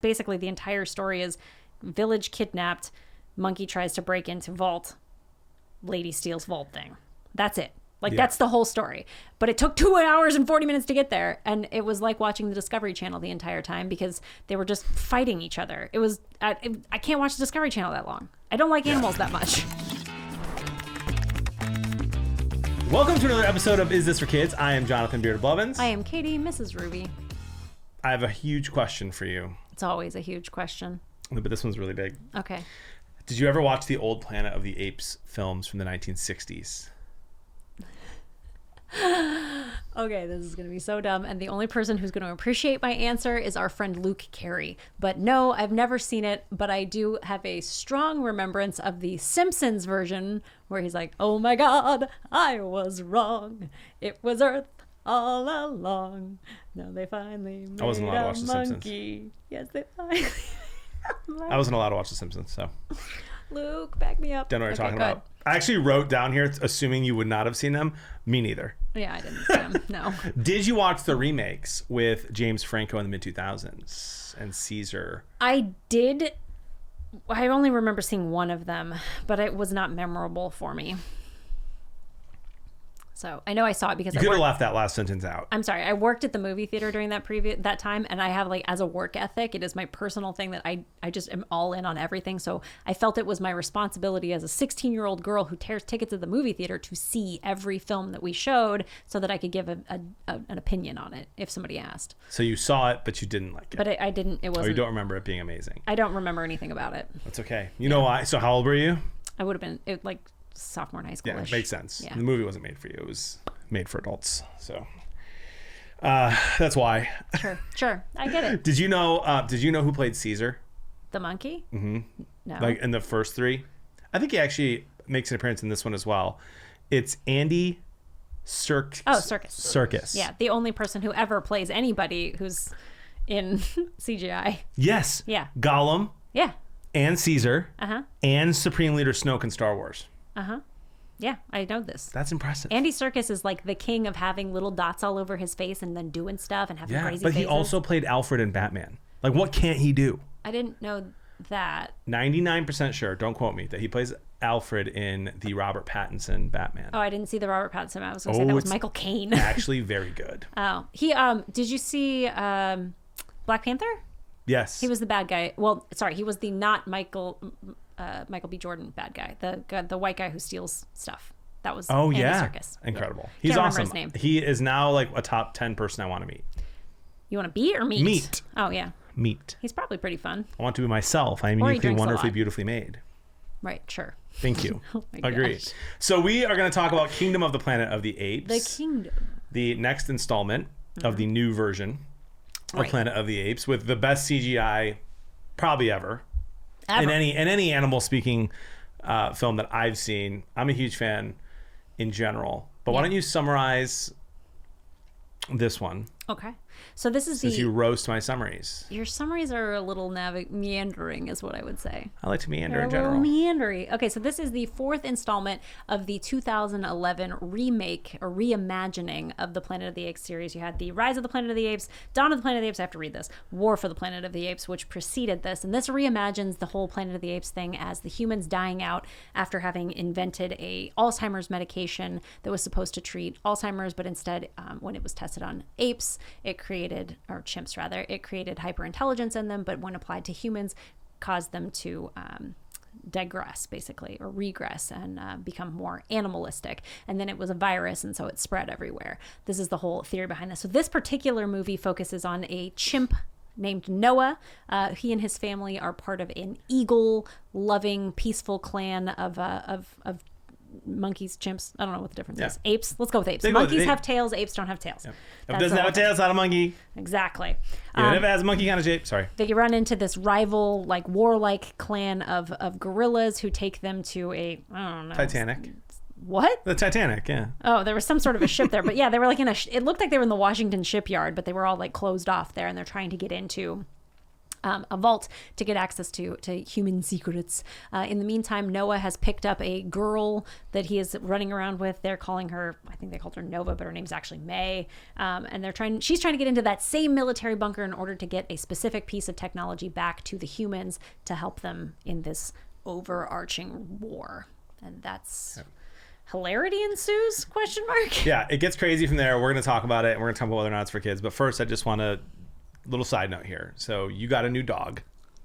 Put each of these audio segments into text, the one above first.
basically the entire story is village kidnapped, monkey tries to break into vault, lady steals vault thing. That's it. Like, that's the whole story. But it took 2 hours and 40 minutes to get there. And it was like watching the Discovery Channel the entire time because they were just fighting each other. It was, I can't watch the Discovery Channel that long. I don't like animals that much. Welcome to another episode of Is This for Kids? I am Jonathan Bearded Blevins. I am Katie, Mrs. Ruby. I have a huge question for you. It's always a huge question. But this one's really big. Okay. Did you ever watch the old Planet of the Apes films from the 1960s? Okay, this is going to be so dumb. And the only person who's going to appreciate my answer is our friend Luke Carey. But no, I've never seen it, but I do have a strong remembrance of the Simpsons version where he's like, oh my God, I was wrong. It was Earth all along. Now they finally made I wasn't allowed to watch a The Simpsons. monkey. Yes, they finally I wasn't allowed to watch The Simpsons, so. Luke, back me up. Don't know what you're talking good. about. I actually wrote down here, assuming you would not have seen them. Me neither. Yeah, I didn't see him. No. Did you watch the remakes with James Franco in the mid-2000s and Caesar? I did. I only remember seeing one of them, but it was not memorable for me. So I know I saw it because You could have left that last sentence out. I'm sorry. I worked at the movie theater during that time, and I have, like, as a work ethic, it is my personal thing that I just am all in on everything. So I felt it was my responsibility as a 16-year-old girl who tears tickets at the movie theater to see every film that we showed so that I could give an opinion on it if somebody asked. So you saw it, but you didn't like it. But I didn't. It wasn't. Or you don't remember it being amazing. I don't remember anything about it. That's okay. You know why? So how old were you? I would have been like sophomore in high school. Yeah, it makes sense. Yeah. The movie wasn't made for you. It was made for adults. So that's why. Sure. I get it. Did you know who played Caesar? The monkey? Mm-hmm. No. Like in the first three? I think he actually makes an appearance in this one as well. It's Andy Serkis. Oh, Serkis. Serkis. Yeah, the only person who ever plays anybody who's in CGI. Yes. Yeah. Gollum. Yeah. And Caesar. Uh-huh. And Supreme Leader Snoke in Star Wars. Uh-huh. Yeah, I know this. That's impressive. Andy Serkis is like the king of having little dots all over his face and then doing stuff and having crazy but faces. he also played Alfred in Batman. Like, what can't he do? I didn't know that. 99% sure, don't quote me, that he plays Alfred in the Robert Pattinson Batman. Oh, I didn't see the Robert Pattinson. I was going to say that was Michael Caine. Actually very good. Oh. He did you see Black Panther? Yes. He was the bad guy. Well, sorry, he was the not Michael B. Jordan bad guy. The white guy who steals stuff. That was Andy Serkis. Incredible. Yeah. He's Can't awesome. remember his name. He is now like a top 10 person I want to meet. You want to be or meet? Meet. Oh, yeah. Meet. He's probably pretty fun. I want to be myself. I am Or he uniquely, drinks a wonderfully, lot. beautifully made. Right, sure. Thank you. Oh my Agreed. gosh. So we are going to talk about Kingdom of the Planet of the Apes. The Kingdom. The next installment of the new version of Planet of the Apes with the best CGI probably ever. In any animal speaking film that I've seen. I'm a huge fan in general. But why don't you summarize this one? Okay. So this is Since you roast my summaries. Your summaries are a little meandering is what I would say. I like to meander in They're a general. little meandery. Okay, so this is the fourth installment of the 2011 remake or reimagining of the Planet of the Apes series. You had the Rise of the Planet of the Apes, Dawn of the Planet of the Apes, I have to read this, War for the Planet of the Apes, which preceded this. And this reimagines the whole Planet of the Apes thing as the humans dying out after having invented a Alzheimer's medication that was supposed to treat Alzheimer's, but instead, when it was tested on apes, it created, or chimps rather, it created hyperintelligence in them, but when applied to humans, caused them to digress, basically, or regress and become more animalistic. And then it was a virus, and so it spread everywhere. This is the whole theory behind this. So this particular movie focuses on a chimp named Noah. He and his family are part of an eagle-loving, peaceful clan of monkeys, chimps. I don't know what the difference is. Apes. Let's go with apes. Monkeys have tails. Apes don't have tails. If it doesn't have a tail, it's not a monkey. Exactly. Even if it has a monkey kind of shape. Sorry. They run into this rival, like warlike clan of gorillas who take them to I don't know. Titanic. What? The Titanic, yeah. Oh, there was some sort of a ship there. But yeah, they were like it looked like they were in the Washington shipyard, but they were all like closed off there, and they're trying to get into a vault to get access to human secrets. In the meantime, Noah has picked up a girl that he is running around with. They're calling her, I think they called her Nova, but her name's actually May. And she's trying to get into that same military bunker in order to get a specific piece of technology back to the humans to help them in this overarching war. And that's... Hilarity ensues? ? Yeah, it gets crazy from there. We're going to talk about it, and we're going to talk about whether or not it's for kids. But first, I just want to... Little side note here. So you got a new dog.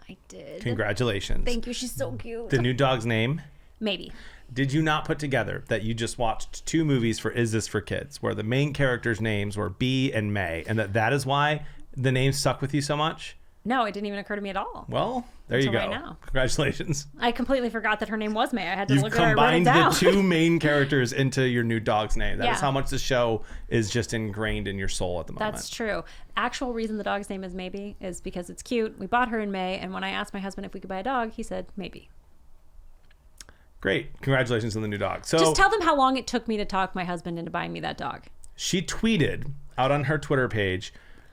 I did. Congratulations. Thank you. She's so cute. The new dog's name? Maybe. Did you not put together that you just watched 2 movies for Is This for Kids, where the main characters' names were B and May, and that is why the name stuck with you so much? No, it didn't even occur to me at all. Well, there you go. Right now. Congratulations. I completely forgot that her name was May. I had to You've look at her and write it combined down. the 2 main characters into your new dog's name. That is how much the show is just ingrained in your soul at the moment. That's true. Actual reason the dog's name is Maybe is because it's cute. We bought her in May, and when I asked my husband if we could buy a dog, he said maybe. Great. Congratulations on the new dog. So just tell them how long it took me to talk my husband into buying me that dog. She tweeted out on her Twitter page,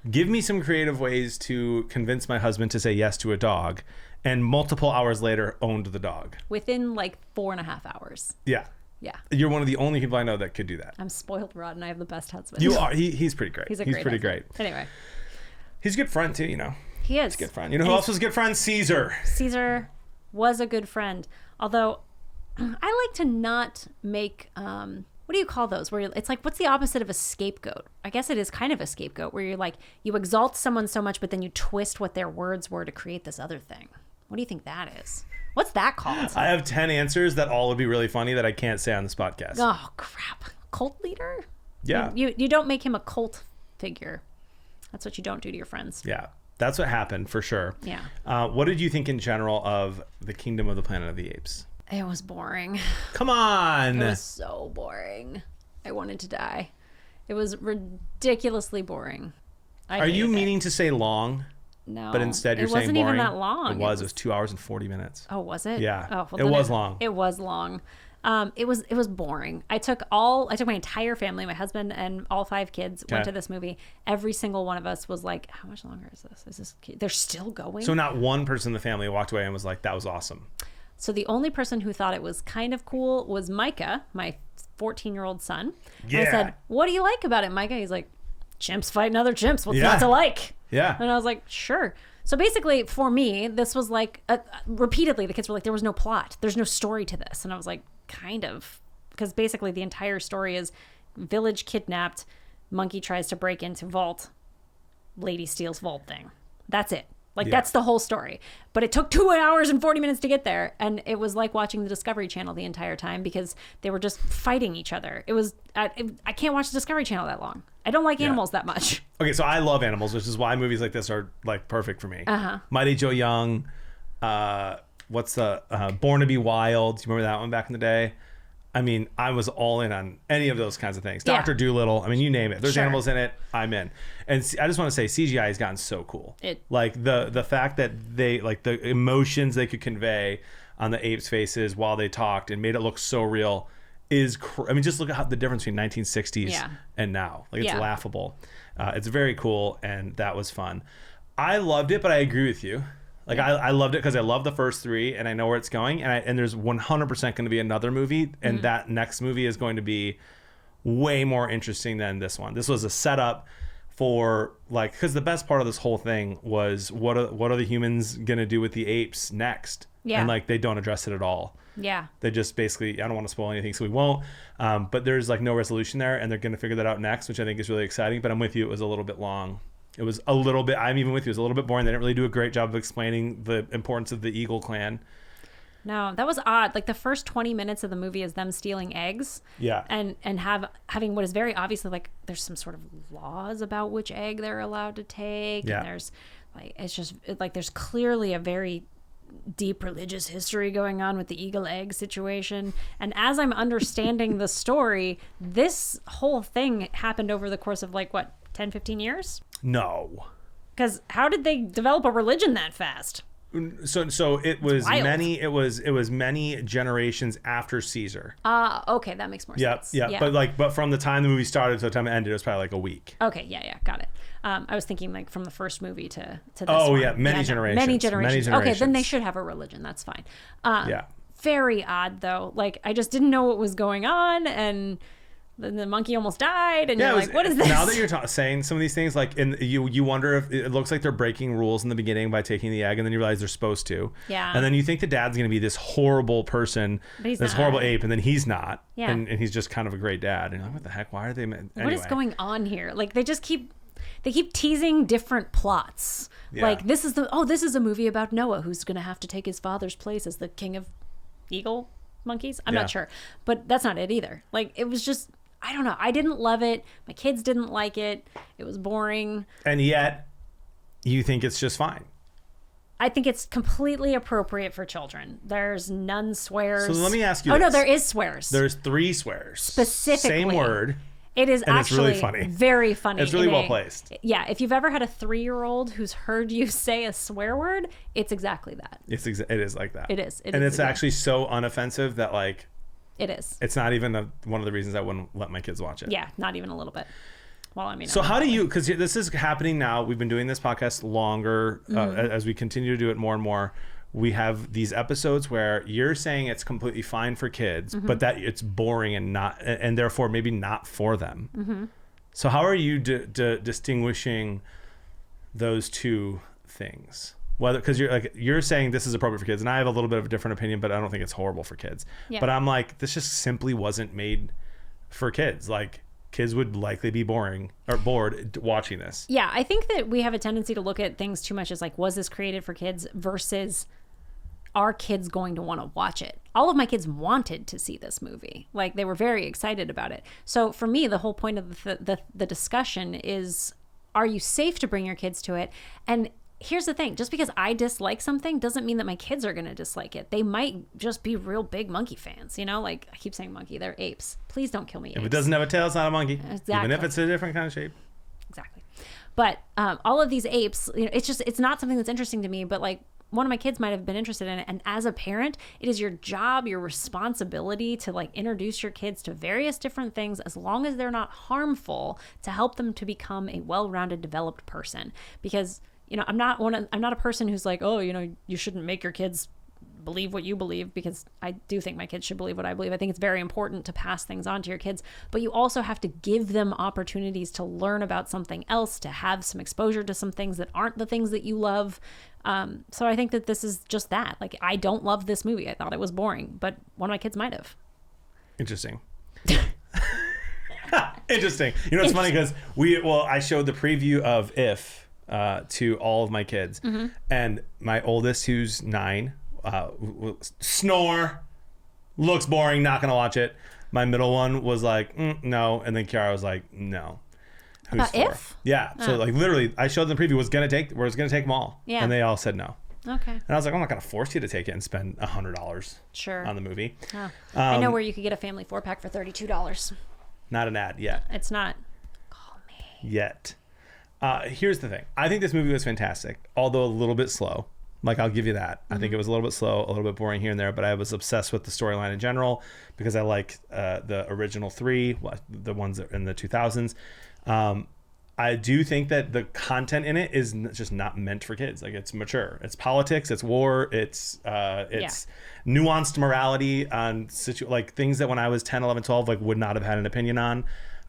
"Give me some creative ways to convince my husband to say yes to a dog," and multiple hours later owned the dog. Within like 4.5 hours. Yeah. Yeah. You're one of the only people I know that could do that. I'm spoiled rotten. I have the best husband. You are. He's pretty great. He's pretty great. Anyway. He's a good friend too, you know. He is. He's a good friend. You know who else was a good friend? Caesar. Caesar was a good friend. Although I like to not make what do you call those? Where it's like, what's the opposite of a scapegoat? I guess it is kind of a scapegoat where you're like, you exalt someone so much, but then you twist what their words were to create this other thing. What do you think that is? What's that called? I have 10 answers that all would be really funny that I can't say on this podcast. Oh, crap. Cult leader? Yeah. You don't make him a cult figure. That's what you don't do to your friends. Yeah. That's what happened for sure. Yeah. What did you think in general of the Kingdom of the Planet of the Apes? It was boring. Come on. It was so boring. I wanted to die. It was ridiculously boring. Are you meaning to say long? No. But instead you're saying boring? It wasn't even that long. It was 2 hours and 40 minutes. Oh, was it? Yeah. Oh, well, it was long. It was long. It was boring. I took my entire family, my husband and all 5 kids went to this movie. Every single one of us was like, how much longer is this? They're still going? So not one person in the family walked away and was like, that was awesome. So the only person who thought it was kind of cool was Micah, my 14-year-old son. Yeah. And I said, what do you like about it, Micah? He's like, chimps fighting other chimps. What's not to like? Yeah. And I was like, sure. So basically, for me, this was like, repeatedly, the kids were like, there was no plot. There's no story to this. And I was like, kind of. Because basically, the entire story is village kidnapped, monkey tries to break into vault, lady steals vault thing. That's it. Like, that's the whole story. But it took 2 hours and 40 minutes to get there. And it was like watching the Discovery Channel the entire time because they were just fighting each other. It was, I can't watch the Discovery Channel that long. I don't like animals that much. Okay, so I love animals, which is why movies like this are like perfect for me. Mighty Joe Young, what's the Born to Be Wild? Do you remember that one back in the day? I mean, I was all in on any of those kinds of things. Dr. Dolittle, I mean, you name it. There's animals in it, I'm in. And I just want to say, CGI has gotten so cool. Like the fact that they, like the emotions they could convey on the apes' faces while they talked and made it look so real is, I mean, just look at how the difference between 1960s and now. Like, it's laughable. It's very cool, and that was fun. I loved it, but I agree with you. Like, I loved it because I love the first 3 and I know where it's going. And there's 100% going to be another movie. And that next movie is going to be way more interesting than this one. This was a setup for, like, because the best part of this whole thing was what are the humans going to do with the apes next? Yeah. And, like, they don't address it at all. Yeah. They just basically, I don't want to spoil anything, so we won't. But there's, like, no resolution there. And they're going to figure that out next, which I think is really exciting. But I'm with you. It was a little bit long. It was a little bit, I'm even with you, it was a little bit boring. They didn't really do a great job of explaining the importance of the Eagle clan. No, that was odd. Like, the first 20 minutes of the movie is them stealing eggs. Yeah. And having what is very obviously, like, there's some sort of laws about which egg they're allowed to take. Yeah. And there's, like, it's just, like, there's clearly a very deep religious history going on with the eagle egg situation. And as I'm understanding the story, this whole thing happened over the course of, like, what, 10, 15 years? No. Because how did they develop a religion that fast? So it was wild. many generations after Caesar. Okay, that makes more sense. Yeah. But from the time the movie started to the time it ended, it was probably like a week. Okay, yeah, got it. I was thinking like from the first movie to this Oh one. yeah, many generations. Many generations. Okay, then they should have a religion. That's fine. Yeah. Very odd though. Like I just didn't know what was going on, and then the monkey almost died, and you're like, what is this? Now that you're saying some of these things, like you wonder if it looks like they're breaking rules in the beginning by taking the egg, and then you realize they're supposed to. Yeah. And then you think the dad's going to be this horrible person, this horrible ape, and then he's not. Yeah. And he's just kind of a great dad. And you're like, what the heck? Why are they? Anyway. What is going on here? Like they just keep teasing different plots. Yeah. Like this is a movie about Noah who's going to have to take his father's place as the king of eagle monkeys. I'm not sure, but that's not it either. Like it was just. I don't know. I didn't love it. My kids didn't like it. It was boring. And yet, you think it's just fine. I think it's completely appropriate for children. There's none swears. So let me ask you this. this. No, there is swears. There's 3 swears. Specifically. Same word. It is and actually it's really funny. Very funny. It's really well placed. Yeah. If you've ever had a 3-year-old who's heard you say a swear word, it's exactly that. It is like that. It is. And it's actually so unoffensive that like... It is. It's not even one of the reasons I wouldn't let my kids watch it. Yeah, not even a little bit. Well, I mean. So how do you? Because this is happening now. We've been doing this podcast longer. As we continue to do it more and more, we have these episodes where you're saying it's completely fine for kids, but that it's boring and therefore maybe not for them. So how are you distinguishing those two things? Whether because you're saying this is appropriate for kids, and I have a little bit of a different opinion, but I don't think it's horrible for kids. Yeah. But I'm like, this just simply wasn't made for kids. Like kids would likely be bored watching this. Yeah, I think that we have a tendency to look at things too much as like, was this created for kids versus are kids going to want to watch it? All of my kids wanted to see this movie. Like they were very excited about it. So for me, the whole point of the discussion is, are you safe to bring your kids to it? And here's the thing, just because I dislike something doesn't mean that my kids are going to dislike it. They might just be real big monkey fans, you know? Like I keep saying monkey, they're apes. Please don't kill me, apes. If it doesn't have a tail, it's not a monkey. Exactly. Even if it's a different kind of shape. Exactly. But all of these apes, you know, it's not something that's interesting to me, but like one of my kids might have been interested in it. And as a parent, it is your job, your responsibility to like introduce your kids to various different things as long as they're not harmful, to help them to become a well-rounded, developed person. Because you know, I'm not a person who's like, oh, you know, you shouldn't make your kids believe what you believe, because I do think my kids should believe what I believe. I think it's very important to pass things on to your kids, but you also have to give them opportunities to learn about something else, to have some exposure to some things that aren't the things that you love. So I think that this is just that. Like, I don't love this movie. I thought it was boring, but one of my kids might have. Interesting. Interesting. You know, it's funny because I showed the preview of If to all of my kids, and my oldest, who's 9, snore, looks boring, not gonna watch it. My middle one was like, no, and then Kiara was like, no. Who's 4? If? Yeah. So like literally, I showed them the preview. Was gonna take them all. Yeah. And they all said no. Okay. And I was like, I'm not gonna force you to take it and spend $100 on the movie. Oh. I know where you could get a family 4-pack for $32. Not an ad yet. It's not. Call me. Yet. Here's the thing. I think this movie was fantastic, although a little bit slow. Like, I'll give you that. I think it was a little bit slow, a little bit boring here and there, but I was obsessed with the storyline in general because I like the original 3, the ones that in the 2000s. I do think that the content in it is just not meant for kids. Like, it's mature. It's politics. It's war. It's nuanced morality on like things that when I was 10, 11, 12, like would not have had an opinion on.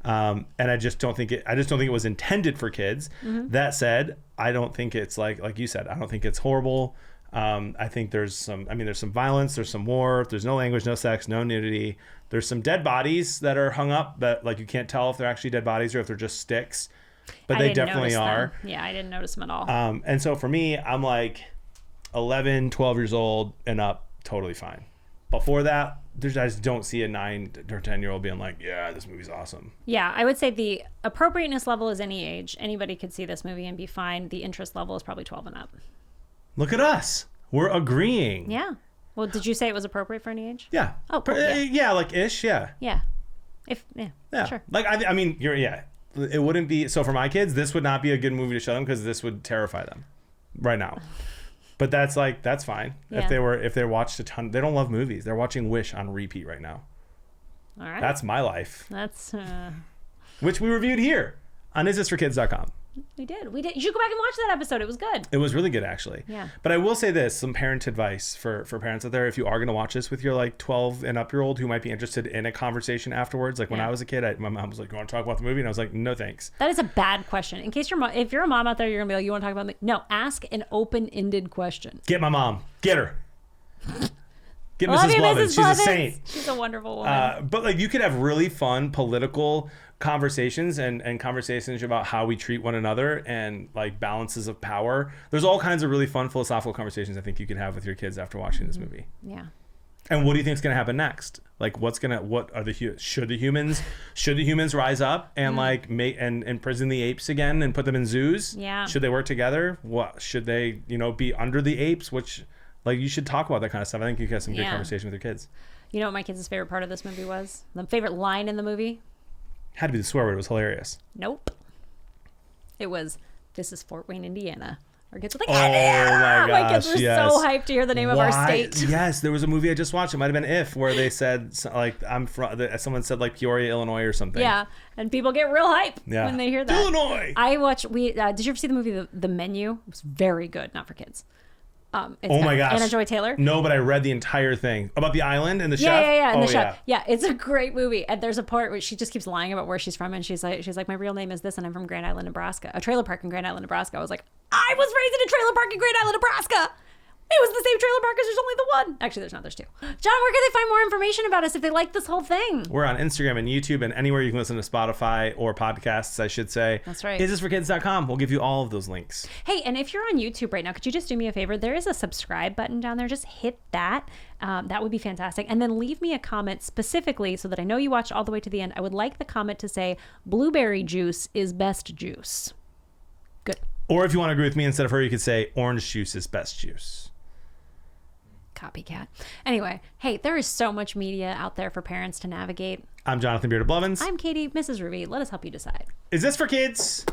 And I just don't think it was intended for kids. That said, I don't think it's like you said, I don't think it's horrible. I think there's some violence, there's some war, there's no language, no sex, no nudity. There's some dead bodies that are hung up that like you can't tell if they're actually dead bodies or if they're just sticks, but they definitely are. Yeah, I didn't notice them at all. And so for me, I'm like 11, 12 years old and up, totally fine. Before that, I just don't see a 9 or 10-year-old being like, yeah, this movie's awesome. Yeah, I would say the appropriateness level is any age. Anybody could see this movie and be fine. The interest level is probably 12 and up. Look at us. We're agreeing. Yeah. Well, did you say it was appropriate for any age? Yeah. Oh, cool. Yeah, like ish, yeah. Yeah. Yeah, sure. Like, I mean, it wouldn't be, so for my kids, this would not be a good movie to show them because this would terrify them right now. But that's fine. Yeah. If they watched a ton, they don't love movies. They're watching Wish on repeat right now. All right. That's my life. That's Which we reviewed here on isthisforkids.com. we did. You should go back and watch that episode. It was good. It was really good, actually. Yeah. But I will say this, some parent advice for parents out there. If you are going to watch this with your 12 and up year old who might be interested in a conversation afterwards. Like when I was a kid, my mom was like, you want to talk about the movie? And I was like, no, thanks. That is a bad question. In case if you're a mom out there, you're going to be like, you want to talk about me? No, ask an open-ended question. Get my mom. Get her. Get Love Mrs. you, Blevins. Mrs. She's a Blevins. saint. She's a wonderful woman. But you could have really fun political conversations and conversations about how we treat one another and balances of power. There's all kinds of really fun philosophical conversations I think you can have with your kids after watching this movie. Yeah. And what do you think is going to happen next? Should the humans rise up and make and imprison the apes again and put them in zoos? Yeah. Should they work together? What should they, be under the apes? Which you should talk about that kind of stuff. I think you can have some good conversation with your kids. You know what my kids' favorite part of this movie was? The favorite line in the movie? Had to be the swear word. It was hilarious. Nope. It was, "This is Fort Wayne, Indiana." Our kids were like, "Oh my gosh, my kids were so hyped to hear the name of our state. Yes, there was a movie I just watched. It might have been If, where they said I'm from. Someone said Peoria, Illinois, or something. Yeah, and people get real hype when they hear that. Illinois. I watched. Did you ever see the movie The Menu? It was very good. Not for kids. It's oh my gosh. Anna Joy Taylor. No, but I read the entire thing about the island and the chef. Yeah, and the chef. Yeah, it's a great movie. And there's a part where she just keeps lying about where she's from, and she's like, my real name is this, and I'm from Grand Island, Nebraska, a trailer park in Grand Island, Nebraska. I was like, I was raised in a trailer park in Grand Island, Nebraska. It was the same trailer park because there's only the one. Actually, there's not. There's two. John, where can they find more information about us if they like this whole thing? We're on Instagram and YouTube and anywhere you can listen to Spotify or podcasts, I should say. That's right. isthisforkids.com. We'll give you all of those links. Hey, and if you're on YouTube right now, could you just do me a favor? There is a subscribe button down there. Just hit that. That would be fantastic. And then leave me a comment specifically so that I know you watched all the way to the end. I would like the comment to say, blueberry juice is best juice. Good. Or if you want to agree with me, instead of her, you could say orange juice is best juice. Copycat. Anyway, hey, there is so much media out there for parents to navigate. I'm Jonathan Beard of Blevins. I'm Katie, Mrs. Ruby. Let us help you decide. Is this for kids?